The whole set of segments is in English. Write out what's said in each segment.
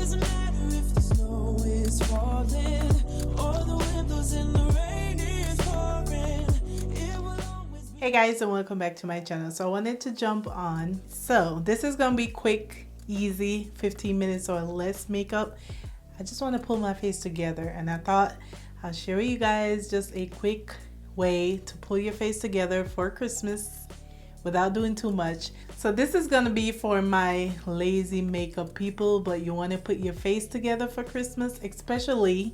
doesn't matter if the snow is falling or the wind blows and the rain is pouring. It will always be. Hey guys, and welcome back to my channel. So I wanted to jump on. So this is gonna be quick, easy, 15 minutes or less makeup. I just want to pull my face together, and I thought I'll share with you guys just a quick way to pull your face together for Christmas without doing too much. So this is gonna be for my lazy makeup people, but you want to put your face together for Christmas, especially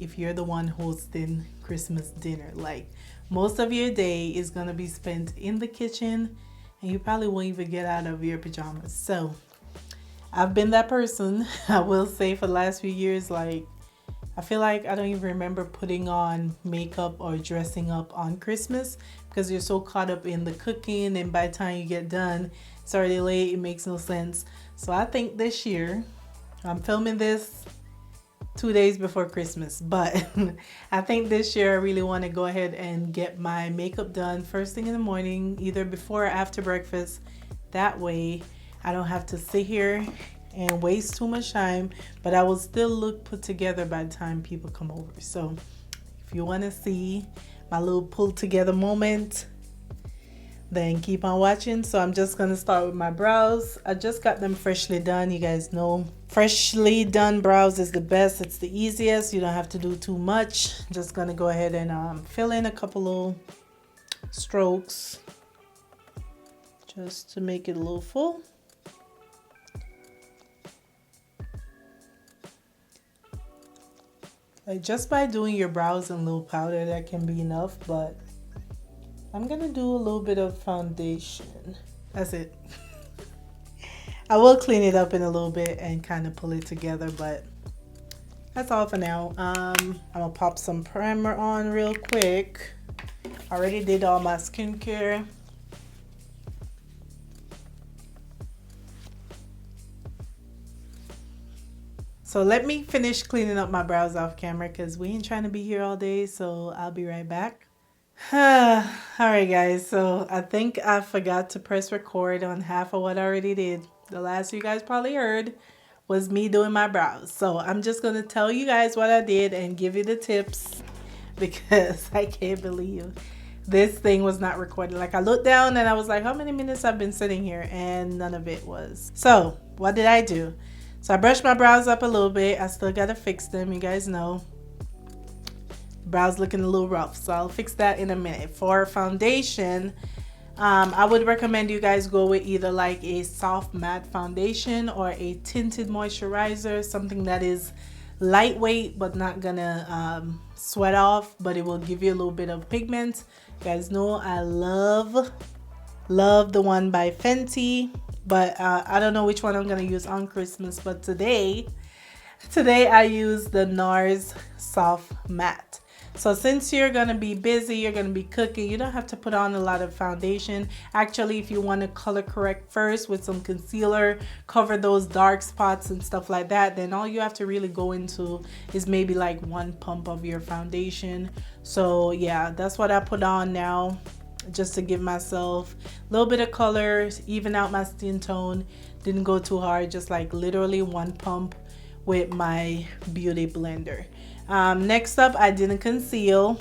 if you're the one hosting Christmas dinner. Like, most of your day is gonna be spent in the kitchen, and you probably won't even get out of your pajamas. So I've been that person, I will say, for the last few years. Like, I feel like I don't even remember putting on makeup or dressing up on Christmas because you're so caught up in the cooking, and by the time you get done, it's already late. It makes no sense. So I think this year, I'm filming this 2 days before Christmas, but I think this year I really want to go ahead and get my makeup done first thing in the morning, either before or after breakfast. That way I don't have to sit here and waste too much time, but I will still look put together by the time people come over. So if you want to see my little pull together moment, then keep on watching. So I'm just gonna start with my brows. I just got them freshly done. You guys know freshly done brows is the best. It's the easiest. You don't have to do too much. Just gonna go ahead and fill in a couple little strokes just to make it a little full. Like, just by doing your brows and a little powder, that can be enough, but I'm gonna do a little bit of foundation. That's it. I will clean it up in a little bit and kind of pull it together, but that's all for now. I'm gonna pop some primer on real quick. I already did all my skincare. So let me finish cleaning up my brows off camera because we ain't trying to be here all day, so I'll be right back. Alright guys, so I think I forgot to press record on half of what I already did. The last you guys probably heard was me doing my brows. So I'm just going to tell you guys what I did and give you the tips because I can't believe this thing was not recorded. Like, I looked down and I was like, how many minutes I've been sitting here, and none of it was. So what did I do? So I brushed my brows up a little bit. I still got to fix them. You guys know brows looking a little rough, so I'll fix that in a minute. For foundation, I would recommend you guys go with either like a soft matte foundation or a tinted moisturizer, something that is lightweight but not gonna sweat off, but it will give you a little bit of pigment. You guys know I love the one by Fenty, but I don't know which one I'm gonna use on Christmas. But today I use the NARS soft matte. So since you're gonna be busy, you're gonna be cooking, you don't have to put on a lot of foundation. Actually, if you want to color correct first with some concealer, cover those dark spots and stuff like that, then all you have to really go into is maybe like one pump of your foundation. So yeah, that's what I put on now, just to give myself a little bit of color, even out my skin tone. Didn't go too hard, just like literally one pump with my beauty blender. Next up, I didn't conceal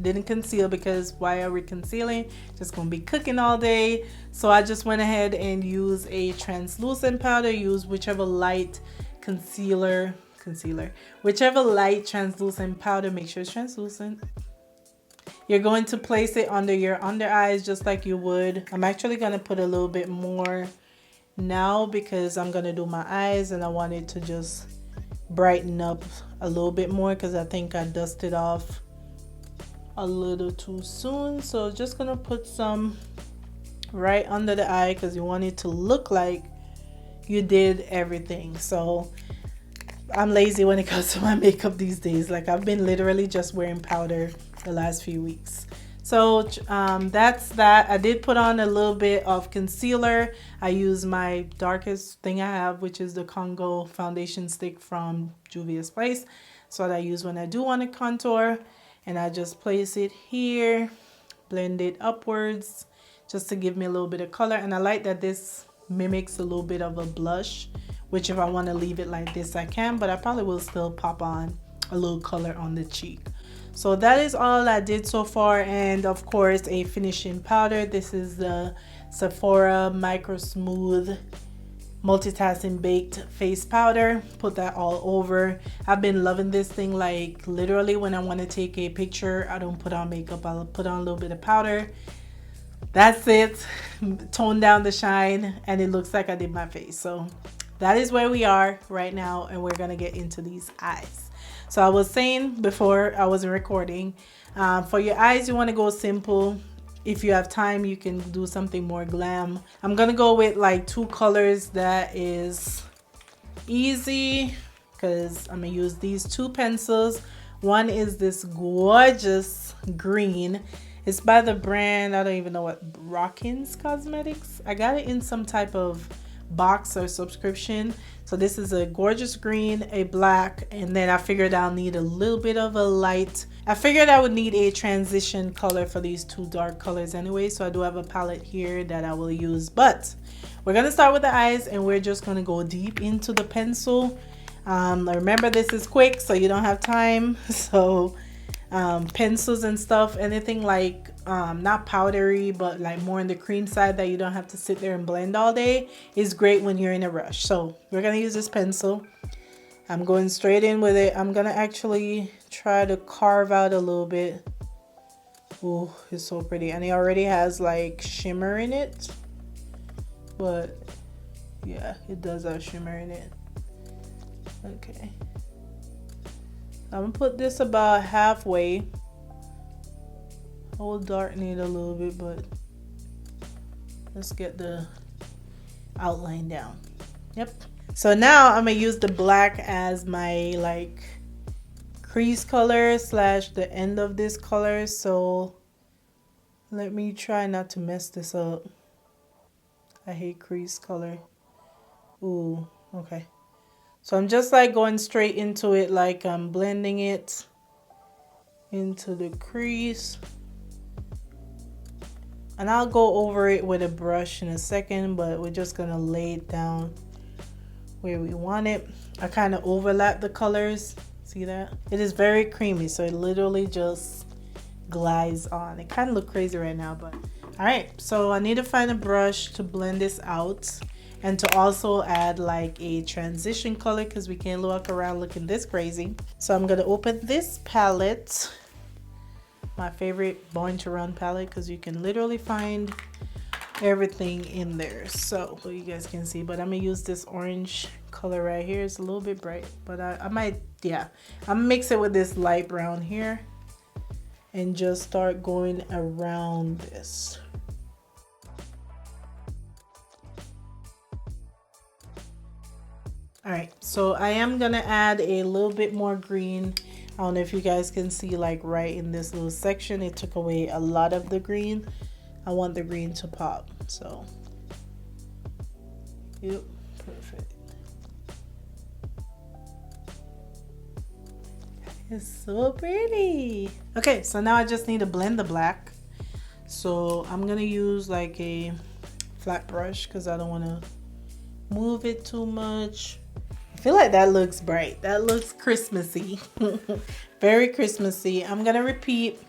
because why are we concealing? Just gonna be cooking all day. So I just went ahead and used a translucent powder. Use whichever light whichever light translucent powder. Make sure it's translucent. You're going to place it under your under eyes just like you would. I'm actually gonna put a little bit more now because I'm gonna do my eyes, and I wanted to just brighten up a little bit more because I think I dusted off a little too soon. So just gonna put some right under the eye because you want it to look like you did everything. So I'm lazy when it comes to my makeup these days. Like, I've been literally just wearing powder the last few weeks. So that's that. I did put on a little bit of concealer. I use my darkest thing I have, which is the Congo foundation stick from Juvia's Place. So what I use when I do want to contour, and I just place it here, blend it upwards just to give me a little bit of color. And I like that this mimics a little bit of a blush which if I want to leave it like this I can, but I probably will still pop on a little color on the cheek. So that is all I did so far, and of course a finishing powder. This is the Sephora Micro Smooth Multitasking Baked Face Powder. Put that all over. I've been loving this thing. Like literally when I want to take a picture, I don't put on makeup, I'll put on a little bit of powder. That's it. Tone down the shine and it looks like I did my face. So that is where we are right now, and we're gonna get into these eyes. So I was saying before I wasn't recording, for your eyes you want to go simple. If you have time you can do something more glam. I'm gonna go with like 2 colors that is easy, because I'm gonna use these 2 pencils. One is this gorgeous green. It's by the brand, I don't even know what, Rockins Cosmetics. I got it in some type of box or subscription. So this is a gorgeous green, a black, and then I figured I'll need a little bit of a light. I figured I would need a transition color for these 2 dark colors anyway, so I do have a palette here that I will use. But we're gonna start with the eyes, and we're just gonna go deep into the pencil. Remember, this is quick, so you don't have time. So pencils and stuff, anything like not powdery but like more on the cream side that you don't have to sit there and blend all day is great when you're in a rush. So we're gonna use this pencil. I'm going straight in with it. I'm gonna actually try to carve out a little bit. Oh, it's so pretty, and it already has like shimmer in it, but yeah, it does have shimmer in it. Okay, I'm gonna put this about halfway. I will darken it a little bit, but let's get the outline down. Yep. So now I'm gonna use the black as my like crease color slash the end of this color. So let me try not to mess this up. I hate crease color. Ooh, okay. So I'm just like going straight into it, like I'm blending it into the crease. And I'll go over it with a brush in a second, but we're just gonna lay it down where we want it. I kind of overlap the colors. See that? It is very creamy, so it literally just glides on. It kind of looks crazy right now, but all right. So I need to find a brush to blend this out, and to also add like a transition color, because we can't walk around looking this crazy. So I'm gonna open this palette, my favorite Born to Run palette, because you can literally find everything in there. So you guys can see, but I'm gonna use this orange color right here. It's a little bit bright, but I might, yeah, I'm gonna mix it with this light brown here and just start going around this. All right, so I am gonna add a little bit more green. I don't know if you guys can see, like right in this little section, it took away a lot of the green. I want the green to pop, so yep, perfect. It's so pretty. Okay, so now I just need to blend the black. So I'm gonna use like a flat brush because I don't want to move it too much. I feel like that looks bright. That looks Christmassy. Very Christmassy. I'm gonna repeat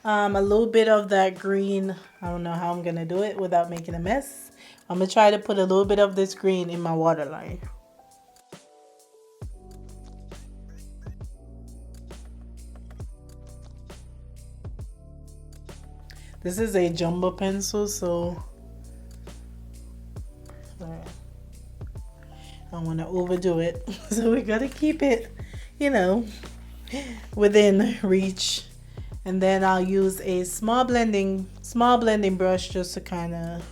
a little bit of that green. I don't know how I'm gonna do it without making a mess. I'm gonna try to put a little bit of this green in my waterline. This is a jumbo pencil, so I don't want to overdo it. So we gotta keep it, you know, within reach. And then I'll use a small blending brush just to kind of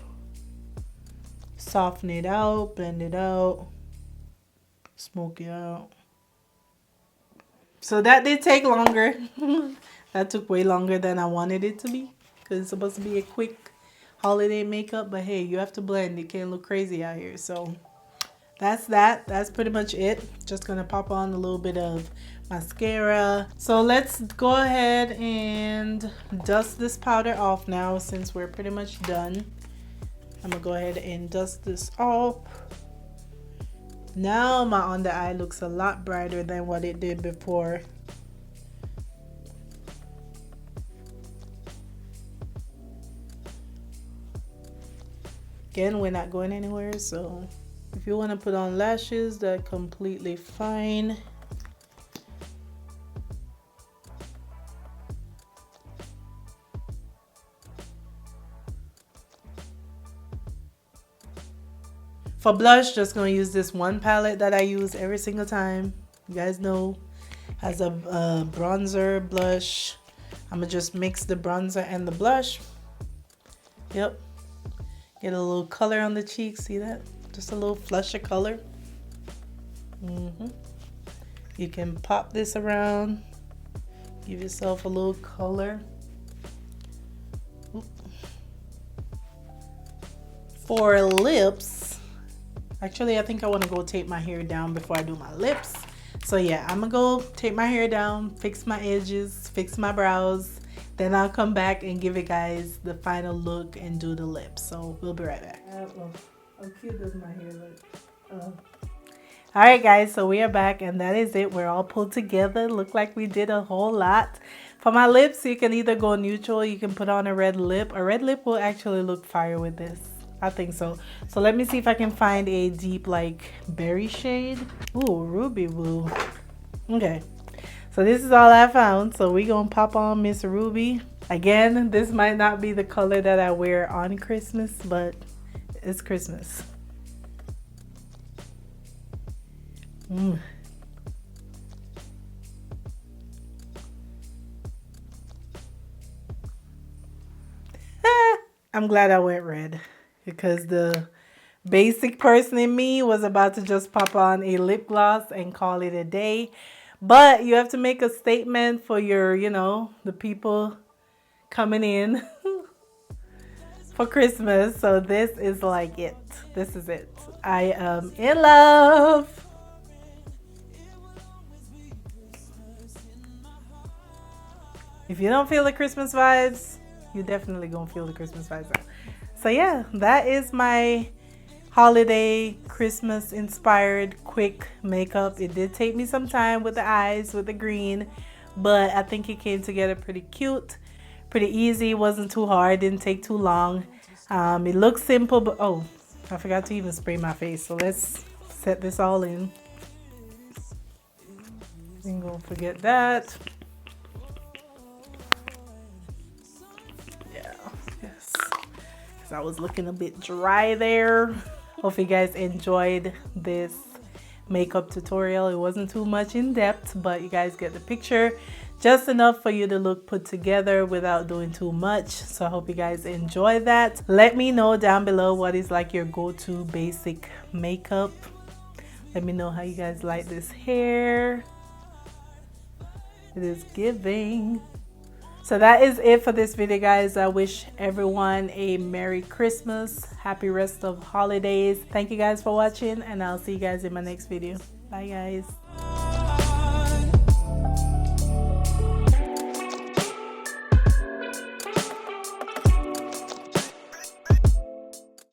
soften it out, blend it out, smoke it out. So that did take longer. That took way longer than I wanted it to be, because it's supposed to be a quick holiday makeup, but hey, you have to blend. It can't look crazy out here. So that's that. That's pretty much it. Just gonna pop on a little bit of mascara. So let's go ahead and dust this powder off now, since we're pretty much done. I'm gonna go ahead and dust this off. Now my under eye looks a lot brighter than what it did before. Again, we're not going anywhere, so if you want to put on lashes, that's completely fine. For blush, just going to use this one palette that I use every single time. You guys know, has a bronzer, blush. I'm going to just mix the bronzer and the blush. Yep. Get a little color on the cheeks. See that? Just a little flush of color. You can pop this around. Give yourself a little color. For lips, actually, I think I want to go tape my hair down before I do my lips. So yeah, I'm gonna go tape my hair down, fix my edges, fix my brows. Then I'll come back and give you guys the final look and do the lips. So we'll be right back. How cute does my hair look? Alright guys, so we are back and that is it. We're all pulled together. Look like we did a whole lot. For my lips, you can either go neutral, you can put on a red lip. A red lip will actually look fire with this. I think so. So let me see if I can find a deep like berry shade. Ooh, ruby woo. Okay. So this is all I found. So we gonna pop on Miss Ruby. Again, this might not be the color that I wear on Christmas, but it's Christmas. I'm glad I went red because the basic person in me was about to just pop on a lip gloss and call it a day. But you have to make a statement for your, you know, the people coming in for Christmas. So this is like it. This is it. I am in love. If you don't feel the Christmas vibes, you definitely gonna feel the Christmas vibes now. So yeah, that is my holiday Christmas inspired quick makeup. It did take me some time with the eyes, with the green, but I think it came together pretty cute, pretty easy. It wasn't too hard, didn't take too long. It looks simple, but oh, I forgot to even spray my face. So let's set this all in. Ain't gonna forget that. I was looking a bit dry there. Hope you guys enjoyed this makeup tutorial. It wasn't too much in depth, but you guys get the picture. Just enough for you to look put together without doing too much. So I hope you guys enjoy that. Let me know down below what is like your go-to basic makeup. Let me know how you guys like this hair. It is giving. So that is it for this video, guys. I wish everyone a Merry Christmas, happy rest of holidays. Thank you guys for watching, and I'll see you guys in my next video. Bye, guys.